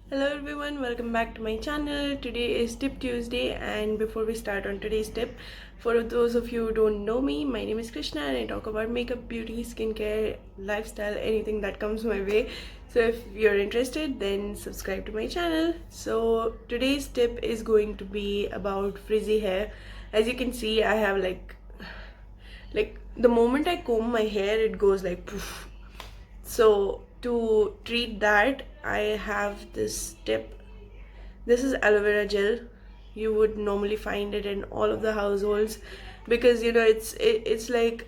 Hello everyone, welcome back to my channel. Today is Tip Tuesday, and before we start on today's tip, for those of you who don't know me, my name is Krishna and I talk about makeup, beauty, skincare, lifestyle, anything that comes my way. So if you're interested, then subscribe to my channel. So today's tip is going to be about frizzy hair. As you can see, I have like the moment I comb my hair, it goes like poof. So to treat that, I have this tip. This is aloe vera gel. You would normally find it in all of the households because it's like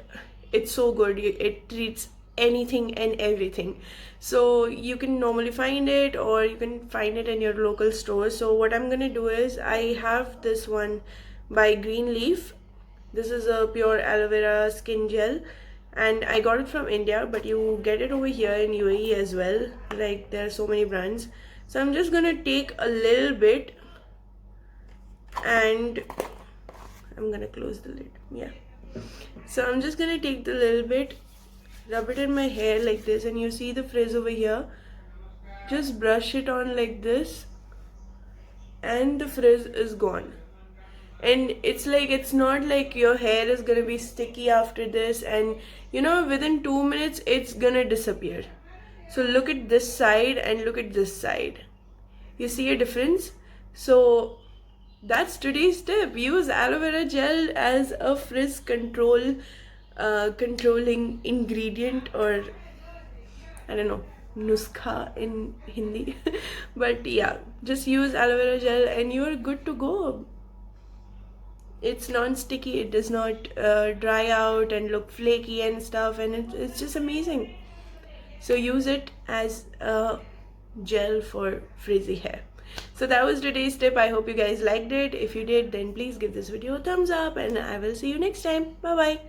it's so good. It treats anything and everything. So you can normally find it, or you can find it in your local store. So what I'm gonna do is, I have this one by Green Leaf. This is a pure aloe vera skin gel, and I got it from India, but you get it over here in UAE as well. Like, there are so many brands. So I'm just gonna take a little bit and I'm gonna close the lid. Yeah. So I'm just gonna take the little bit, rub it in my hair like this, and you see the frizz over here. Just brush it on like this, and the frizz is gone. And it's not like your hair is gonna be sticky after this, and within 2 minutes it's gonna disappear. So look at this side and look at this side. You see a difference? So that's today's tip. Use aloe vera gel as a frizz controlling ingredient, or I don't know, nuskha in Hindi. But yeah, just use aloe vera gel and you're good to go. It's non-sticky, it does not dry out and look flaky and stuff, and it's just amazing. So use it as a gel for frizzy hair. So that was today's tip. I hope you guys liked it. If you did, then please give this video a thumbs up, and I will see you next time. Bye bye.